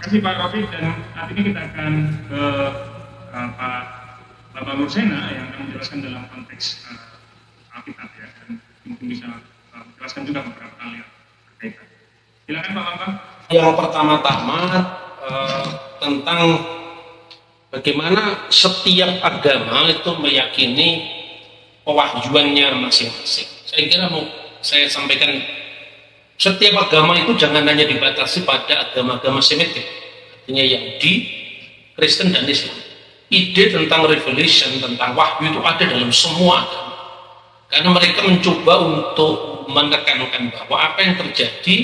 kasih Pak Rafiq, dan saat ini kita akan ke Pak Bapak Nursena yang akan menjelaskan dalam konteks Alkitab ya, dan mungkin bisa menjelaskan juga beberapa hal yang berkaitan. Silakan Pak Bambang. Yang pertama-tama tentang bagaimana setiap agama itu meyakini pewahyuannya masing-masing. Saya kira mau saya sampaikan, setiap agama itu jangan hanya dibatasi pada agama-agama Semitik, artinya Yahudi, Kristen, dan Islam. Ide tentang revelation, tentang wahyu itu ada dalam semua agama. Karena mereka mencoba untuk menekankan bahwa apa yang terjadi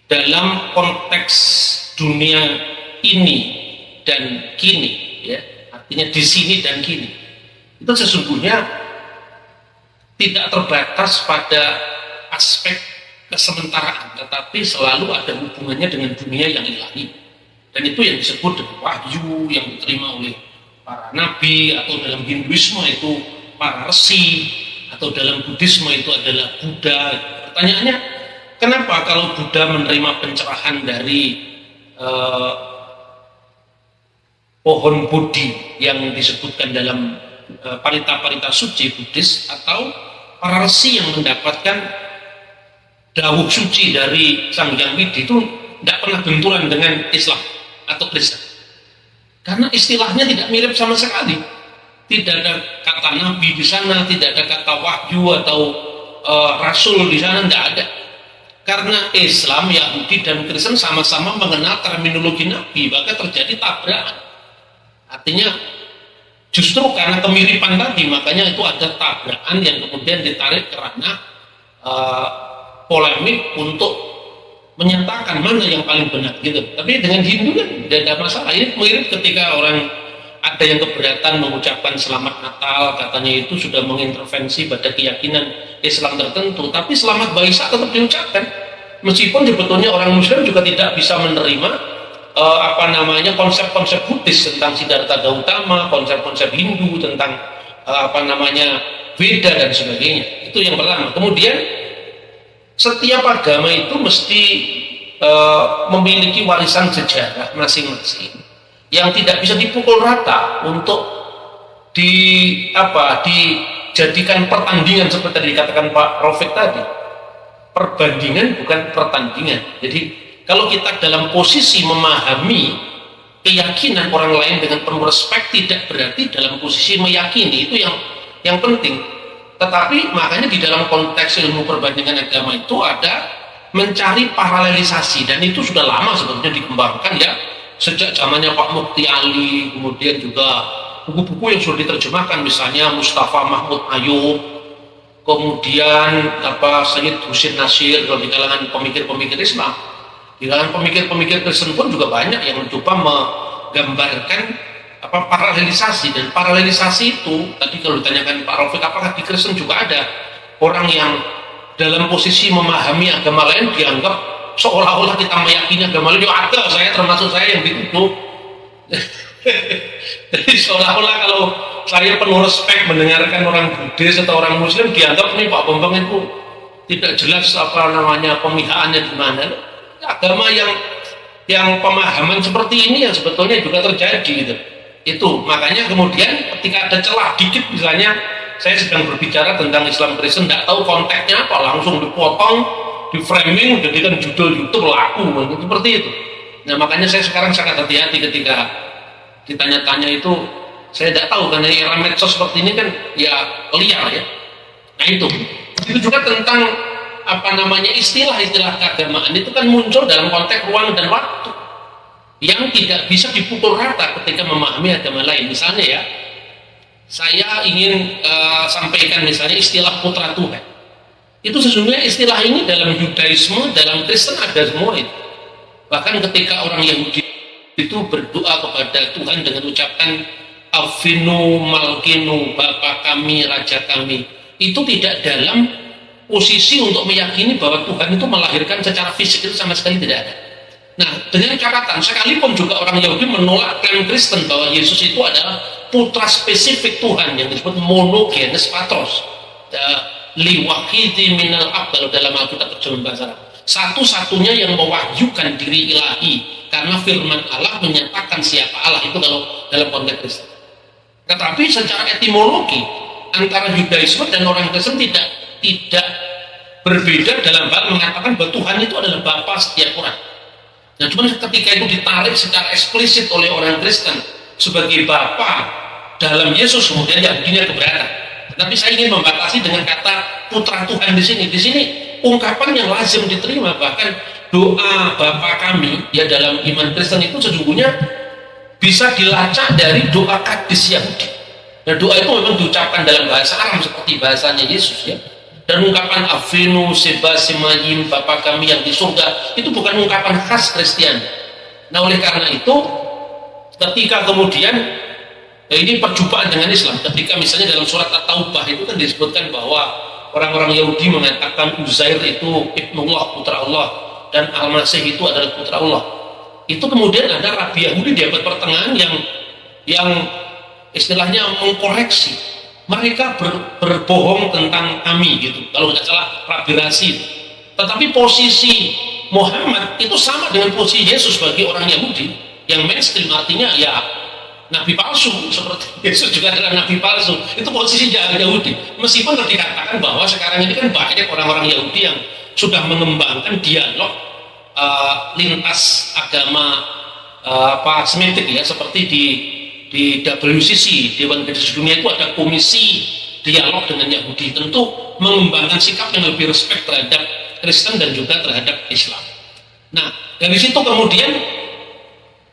dalam konteks dunia ini dan kini, ya, artinya di sini dan kini, itu sesungguhnya tidak terbatas pada aspek kesementaraan, tetapi selalu ada hubungannya dengan dunia yang ilahi, dan itu yang disebut dengan wahyu yang diterima oleh para nabi, atau dalam Hinduisme itu para resi, atau dalam Buddhisme itu adalah Buddha. Pertanyaannya, kenapa kalau Buddha menerima pencerahan dari pohon Bodhi yang disebutkan dalam parita-parita suci Buddhis, atau para resi yang mendapatkan dawuh suci dari Sang Hyang Widi itu tidak pernah benturan dengan Islam atau Kristen? Karena istilahnya tidak mirip sama sekali. Tidak ada kata nabi di sana, tidak ada kata wahyu atau rasul di sana, tidak ada. Karena Islam, Yahudi, dan Kristen sama-sama mengenal terminologi nabi, maka terjadi tabrakan. Artinya justru karena kemiripan tadi, makanya itu ada tabrakan yang kemudian ditarik kerana polemik untuk menyatakan mana yang paling benar gitu. Tapi dengan Hindu kan tidak ada masalah. Ini mirip ketika orang ada yang keberatan mengucapkan selamat Natal, katanya itu sudah mengintervensi pada keyakinan Islam tertentu. Tapi selamat Waisak tetap diucapkan, meskipun sebetulnya orang Muslim juga tidak bisa menerima konsep-konsep Buddhis tentang Siddhartha Gautama, konsep-konsep Hindu tentang Veda dan sebagainya. Itu yang pertama. Kemudian setiap agama itu mesti memiliki warisan sejarah masing-masing yang tidak bisa dipukul rata untuk dijadikan pertandingan seperti tadi dikatakan Pak Rafiq tadi. Perbandingan bukan pertandingan. Jadi kalau kita dalam posisi memahami keyakinan orang lain dengan penuh respek, tidak berarti dalam posisi meyakini, itu yang penting. Tetapi makanya di dalam konteks ilmu perbandingan agama itu ada mencari paralelisasi, dan itu sudah lama sebetulnya dikembangkan ya, sejak zamannya Pak Mukti Ali, kemudian juga buku-buku yang sudah diterjemahkan, misalnya Mustafa Mahmud Ayub, kemudian Sayyid Husin Nasir. Kalau di kalangan pemikir-pemikir Islam, di kalangan pemikir-pemikir Kristen pun juga banyak yang mencoba menggambarkan paralelisasi. Dan paralelisasi itu tadi kalau ditanyakan Pak Rafiq, apakah di Kristen juga ada orang yang dalam posisi memahami agama lain dianggap seolah-olah kita meyakini agama lain? Ada, saya termasuk saya yang dituduh. Jadi seolah-olah kalau saya penuh respek mendengarkan orang Buddhis atau orang Muslim, dianggap nih Pak Bambang itu tidak jelas pemihaannya di mana. Agama yang pemahaman seperti ini yang sebetulnya juga terjadi gitu. Itu makanya kemudian ketika ada celah dikit, misalnya saya sedang berbicara tentang Islam Kristen, tidak tahu konteksnya apa, langsung dipotong, di framing, jadikan judul YouTube laku seperti itu. Nah makanya saya sekarang sangat hati-hati ketika ditanya-tanya itu. Saya tidak tahu, karena era medsos seperti ini kan ya liar ya. Nah itu juga tentang istilah-istilah keagamaan itu kan muncul dalam konteks ruang dan waktu yang tidak bisa dipukul rata ketika memahami agama lain. Misalnya ya, saya ingin sampaikan misalnya istilah putra Tuhan. Itu sesungguhnya istilah ini dalam Yudaisme, dalam Kristen ada semua itu. Bahkan ketika orang Yahudi itu berdoa kepada Tuhan dengan ucapan Avinu Malkinu, Bapa kami, Raja kami, itu tidak dalam posisi untuk meyakini bahwa Tuhan itu melahirkan secara fisik, itu sama sekali tidak ada. Nah, dengan catatan, sekalipun juga orang Yahudi menolak klaim Kristen bahwa Yesus itu adalah putra spesifik Tuhan yang disebut monogenes patros, liwahidi minal ab, dalam Alkitab terjemahan bahasa Arab, satu-satunya yang mewahyukan diri ilahi, karena firman Allah menyatakan siapa Allah, itu kalau dalam konteks Kristen. Tetapi secara etimologi antara Yudaisme dan orang Kristen tidak berbeda dalam hal mengatakan bahwa Tuhan itu adalah Bapa setiap orang. Nah, cuma ketika itu ditarik secara eksplisit oleh orang Kristen sebagai Bapa dalam Yesus, kemudian Yahudinya keberatan. Tapi saya ingin membatasi dengan kata Putra Tuhan di sini. Di sini ungkapan yang lazim diterima, bahkan doa Bapa kami ya dalam iman Kristen itu sesungguhnya bisa dilacak dari doa Kadis Yahudi. Nah, doa itu memang diucapkan dalam bahasa Aram seperti bahasanya Yesus ya. Dan ungkapan Avinu Seba Semayim, Bapa kami yang di surga, itu bukan ungkapan khas Kristiani. Nah, oleh karena itu ketika kemudian ini perjumpaan dengan Islam, ketika misalnya dalam surat At-Taubah itu kan disebutkan bahwa orang-orang Yahudi mengatakan Uzair itu Ibnullah, putra Allah, dan Al-Masih itu adalah putra Allah. Itu kemudian ada Rabi Yahudi di abad pertengahan yang istilahnya mengkoreksi. Mereka berbohong tentang kami gitu, kalau nggak salah Rabi Rasid. Tetapi posisi Muhammad itu sama dengan posisi Yesus bagi orang Yahudi yang mainstream, artinya ya nabi palsu, seperti Yesus juga adalah nabi palsu. Itu posisi Yahudi. Meskipun dikatakan bahwa sekarang ini kan banyak orang-orang Yahudi yang sudah mengembangkan dialog lintas agama semitik ya, seperti di WCC, Dewan Krisis Dunia itu ada komisi dialog dengan Yahudi, tentu mengembangkan sikap yang lebih respect terhadap Kristen dan juga terhadap Islam. Nah, dari situ kemudian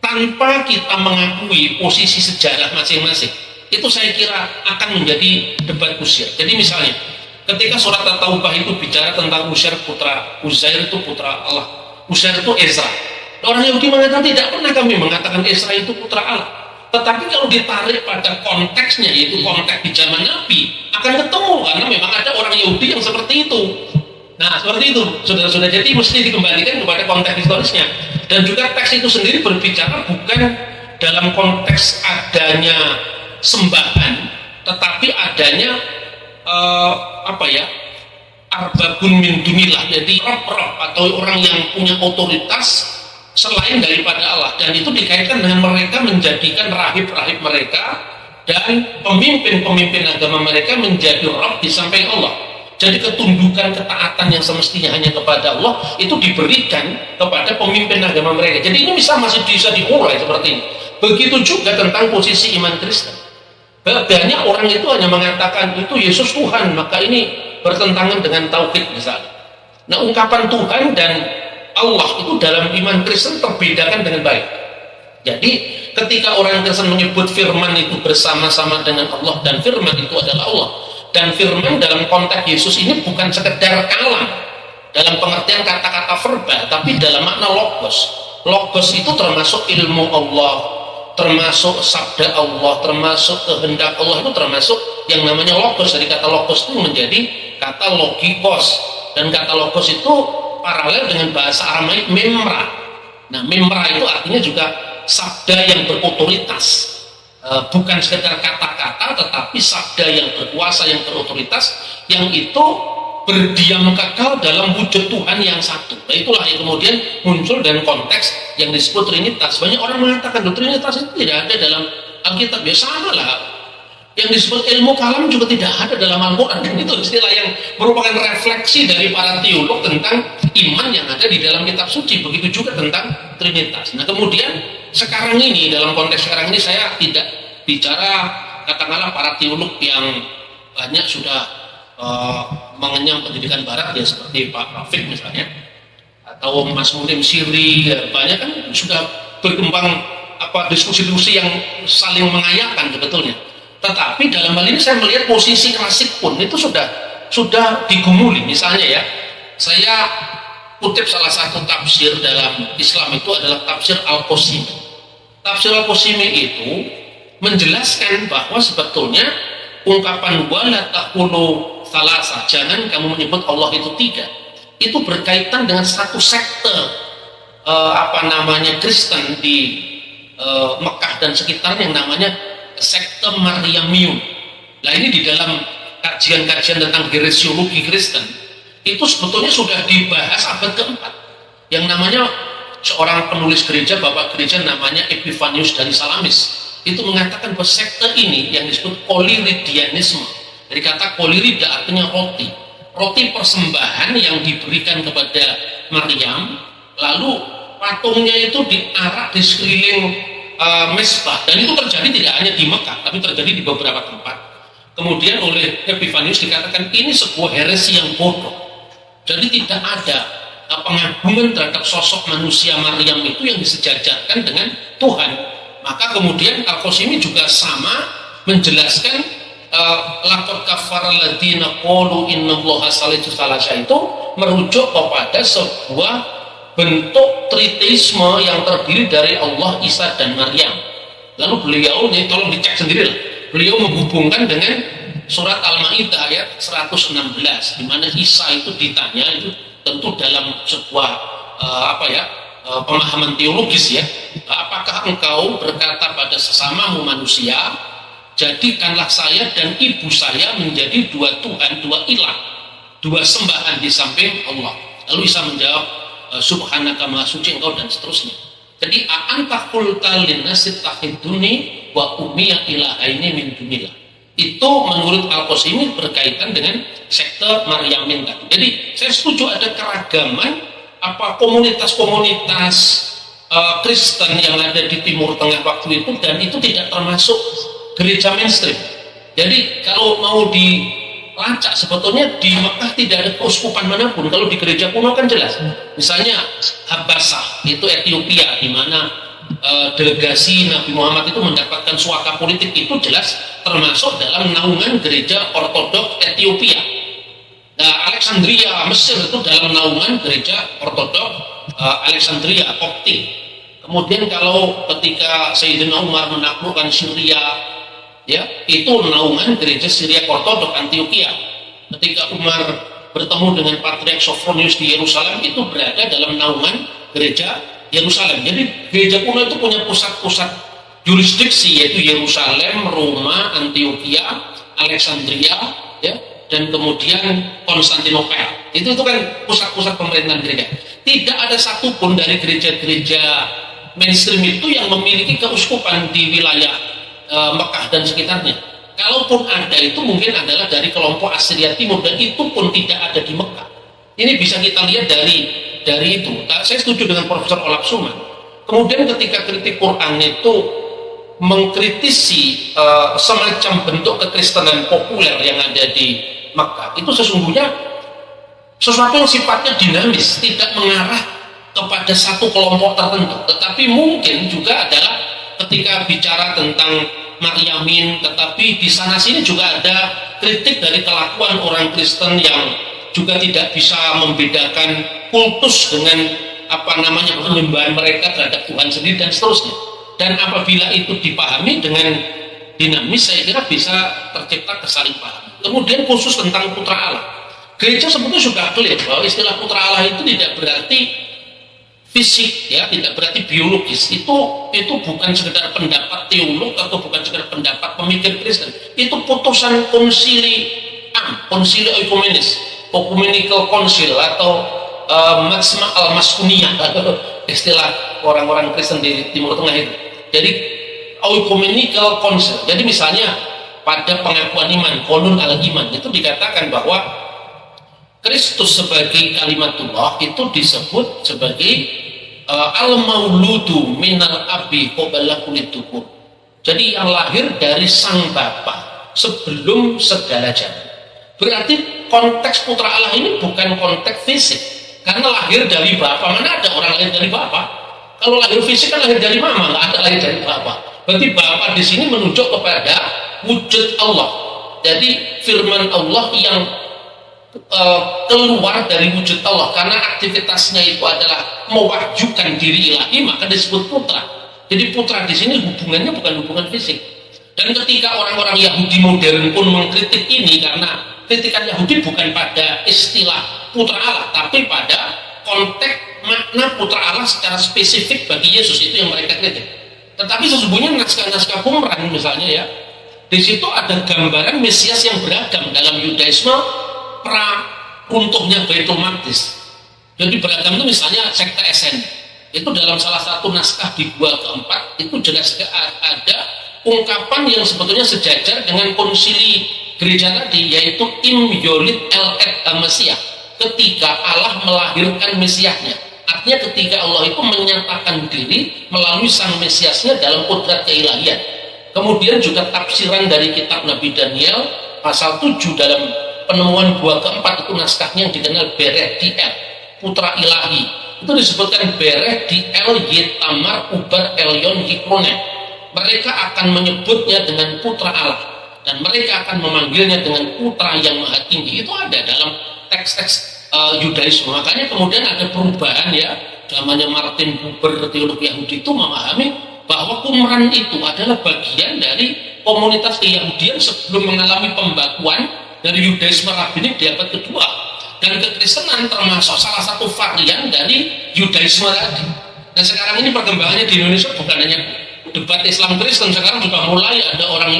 tanpa kita mengakui posisi sejarah masing-masing, itu saya kira akan menjadi debat kusir. Jadi misalnya ketika surat At-Taubah itu bicara tentang Uzair itu putra Allah, Uzair itu Ezra. Orang Yahudi mengatakan tidak pernah kami mengatakan Ezra itu putra Allah. Tetapi kalau ditarik pada konteksnya, yaitu konteks di zaman Nabi, akan ketemu karena memang ada orang Yahudi yang seperti itu. Nah, seperti itu, sudah jadi mesti dikembalikan kepada konteks historisnya. Dan juga teks itu sendiri berbicara bukan dalam konteks adanya sembahan, tetapi adanya arbabun min dunillah, jadi roh-roh atau orang yang punya otoritas selain daripada Allah, dan itu dikaitkan dengan mereka menjadikan rahib-rahib mereka dan pemimpin-pemimpin agama mereka menjadi roh di samping Allah. Jadi ketundukan ketaatan yang semestinya hanya kepada Allah itu diberikan kepada pemimpin agama mereka. Jadi ini masih bisa diurai seperti ini. Begitu juga tentang posisi iman Kristen. Banyak orang itu hanya mengatakan itu Yesus Tuhan, maka ini bertentangan dengan tauhid misalnya. Nah, ungkapan Tuhan dan Allah itu dalam iman Kristen terbedakan dengan baik. Jadi ketika orang Kristen menyebut firman itu bersama-sama dengan Allah dan firman itu adalah Allah, dan firman dalam konteks Yesus ini bukan sekedar kalam dalam pengertian kata-kata verbal, tapi dalam makna logos. Logos itu termasuk ilmu Allah, termasuk sabda Allah, termasuk kehendak Allah, itu termasuk yang namanya logos. Dari kata logos itu menjadi kata logikos, dan kata logos itu paralel dengan bahasa Aramaik memra. Nah, memra itu artinya juga sabda yang berotoritas, bukan sekedar kata-kata, tetapi sabda yang berkuasa, yang berotoritas, yang itu berdiam kekal dalam wujud Tuhan yang satu. Nah, itulah yang kemudian muncul dalam konteks yang disebut Trinitas. Banyak orang mengatakan Trinitas itu tidak ada dalam Alkitab. Ya sama lah, yang disebut ilmu kalam juga tidak ada dalam Al-Quran, dan itu istilah yang merupakan refleksi dari para teolog tentang iman yang ada di dalam kitab suci. Begitu juga tentang Trinitas. Nah, kemudian sekarang ini, dalam konteks sekarang ini, saya tidak bicara katakanlah para teolog yang banyak sudah mengenyam pendidikan barat ya, seperti Pak Rafiq misalnya, atau Mas Mulim Siri ya, banyak kan sudah berkembang diskusi-diskusi yang saling mengayakan sebetulnya. Tetapi dalam hal ini saya melihat posisi klasik pun itu sudah digumuli. Misalnya ya, saya kutip salah satu tafsir dalam Islam itu adalah tafsir Al-Qasimi. Tafsir Al-Qasimi itu menjelaskan bahwa sebetulnya ungkapan wala taqulu thalatha, jangan kamu menyebut Allah itu tiga, itu berkaitan dengan satu sekte Kristen di Mekah dan sekitarnya yang namanya sekte Maryamium. Nah, ini di dalam kajian-kajian tentang heresiologi Kristen itu sebetulnya sudah dibahas abad keempat, yang namanya seorang penulis gereja, bapak gereja namanya Epifanius dari Salamis, itu mengatakan bahwa sekte ini yang disebut Koliridianisme. Dari kata kolirida artinya roti, roti persembahan yang diberikan kepada Maryam, lalu patungnya itu diarak di sekeliling mesbah, dan itu terjadi tidak hanya di Mekah, tapi terjadi di beberapa tempat. Kemudian oleh Epifanius dikatakan ini sebuah heresi yang bodoh. Jadi tidak ada pengagungan terhadap sosok manusia Maryam itu yang disejajarkan dengan Tuhan. Maka kemudian Al-Qasimi juga sama menjelaskan laqad kafara alladziina qalu innallaha salisu salasa itu merujuk kepada sebuah bentuk triteisme yang terdiri dari Allah, Isa, dan Maryam. Lalu beliau, ini tolong dicek sendiri lah, beliau menghubungkan dengan surat Al-Maidah ayat 116, di mana Isa itu ditanya, itu tentu dalam sebuah pemahaman teologis ya, apakah engkau berkata pada sesamamu manusia, jadikanlah saya dan ibu saya menjadi dua Tuhan, dua ilah, dua sembahan di samping Allah. Lalu Isa menjawab, subhanaka maha suci engkau, dan seterusnya. Jadi anta qulta linnasi takhiduni wa ummiya ilahaini min dunillah. Itu menurut Al-Qasimi berkaitan dengan sekte Maryamin tadi. Jadi saya setuju ada keragaman komunitas-komunitas Kristen yang ada di Timur Tengah waktu itu, dan itu tidak termasuk gereja mainstream. Jadi kalau mau dilacak, sebetulnya di Mekah tidak ada keuskupan manapun. Kalau di gereja kuno kan jelas. Misalnya Habasah, itu Ethiopia, di mana delegasi Nabi Muhammad itu mendapatkan suaka politik, itu jelas termasuk dalam naungan gereja ortodok Ethiopia. Nah, Alexandria, Mesir itu dalam naungan gereja ortodok Alexandria, Koptik. Kemudian kalau ketika Sayyidina Umar menaklukkan Syria, ya, itu naungan gereja Syria ortodok Antioquia. Ketika Umar bertemu dengan Patriark Sophronius di Yerusalem, itu berada dalam naungan gereja Yerusalem. Jadi gereja kuno itu punya pusat-pusat jurisdiksi, yaitu Yerusalem, Roma, Antioquia, Alexandria, ya, dan kemudian Konstantinopel. Itu kan pusat-pusat pemerintahan gereja. Tidak ada satupun dari gereja-gereja mainstream itu yang memiliki keuskupan di wilayah Mekah dan sekitarnya. Kalaupun ada, itu mungkin adalah dari kelompok Assyria Timur, dan itu pun tidak ada di Mekah. Ini bisa kita lihat dari itu. Nah, saya setuju dengan Profesor Olaf Suman. Kemudian ketika kritik Quran itu mengkritisi semacam bentuk kekristenan populer yang ada di Mekah, itu sesungguhnya sesuatu yang sifatnya dinamis, tidak mengarah kepada satu kelompok tertentu. Tetapi mungkin juga adalah ketika bicara tentang Maryamin, tetapi di sana sini juga ada kritik dari kelakuan orang Kristen yang juga tidak bisa membedakan kultus dengan penyembahan mereka terhadap Tuhan sendiri dan seterusnya. Dan apabila itu dipahami dengan dinamis, saya kira bisa tercipta kesalahpahaman. Kemudian khusus tentang putra Allah, gereja sebetulnya sudah clear bahwa istilah putra Allah itu tidak berarti fisik, ya, tidak berarti biologis. Itu bukan sekedar pendapat teolog atau bukan sekedar pendapat pemikir Kristen. Itu putusan konsili ekumenis, ecumenical council, atau Majma' al-Maskuniyah, istilah orang-orang Kristen di Timur Tengah itu. Jadi ecumenical council. Jadi misalnya pada pengakuan iman, qanun al-iman, itu dikatakan bahwa Kristus sebagai kalimatullah itu disebut sebagai al-mauludu minal abi qabla kulli dukur. Jadi yang lahir dari sang bapa sebelum segala zaman. Berarti konteks putra Allah ini bukan konteks fisik, karena lahir dari bapa. Mana ada orang lahir dari bapa? Kalau lahir fisik kan lahir dari mama, nggak ada lahir dari bapa. Berarti bapa di sini menunjuk kepada wujud Allah. Jadi firman Allah yang keluar dari wujud Allah, karena aktivitasnya itu adalah mewajukan diri ilahi, maka disebut putra. Jadi putra di sini hubungannya bukan hubungan fisik. Dan ketika orang-orang Yahudi modern pun mengkritik ini, karena kritikan Yahudi bukan pada istilah putra Allah, tapi pada konteks makna putra Allah secara spesifik bagi Yesus, itu yang mereka kritik. Tetapi sesungguhnya naskah-naskah Qumran misalnya, ya, di situ ada gambaran Mesias yang beragam. Dalam Yudaisme pra runtuhnya Baitul Maqdis, jadi beragam itu misalnya sekte SN, Itu dalam salah satu naskah di gua keempat itu jelas ada ungkapan yang sebetulnya sejajar dengan konsili gereja tadi, yaitu im yolid el et Mesiah, ketika Allah melahirkan Mesiasnya. Artinya ketika Allah itu menyatakan diri melalui sang Mesiasnya dalam kodrat keilahian. Kemudian juga tafsiran dari kitab Nabi Daniel pasal 7 dalam penemuan gua keempat, itu naskahnya yang dikenal Bereh di El, putra ilahi. Itu disebutkan Bereh di El Yetamar Ubar Elyon Hikronet. Mereka akan menyebutnya dengan putra Allah, dan mereka akan memanggilnya dengan putra yang maha tinggi. Itu ada dalam teks-teks Yudaisme. Makanya kemudian ada perubahan ya, namanya Martin Buber, teolog Yahudi, itu memahami bahwa Qumran itu adalah bagian dari komunitas Yahudian sebelum mengalami pembakuan dari Yudaisme rabbinik di abad kedua. Dan kekristenan termasuk salah satu varian dari Yudaisme tadi. Dan sekarang ini perkembangannya di Indonesia bukan hanya debat Islam Kristen, sekarang juga mulai ada orang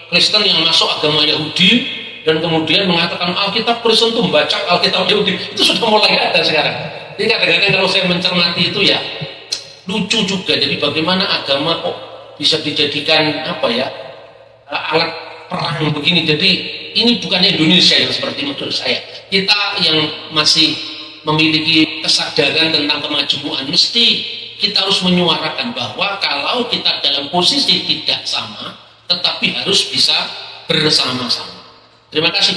Kristen yang masuk agama Yahudi dan kemudian mengatakan Alkitab Kristen itu membaca Alkitab Yahudi. Itu sudah mulai ada sekarang. Jadi kadang-kadang kalau saya mencermati itu ya lucu juga. Jadi bagaimana agama kok bisa dijadikan apa ya, alat perang begini. Jadi ini bukan Indonesia yang seperti menurut saya. Kita yang masih memiliki kesadaran tentang kemajemukan, mesti kita harus menyuarakan bahwa kalau kita dalam posisi tidak sama, tetapi harus bisa bersama-sama. Terima kasih.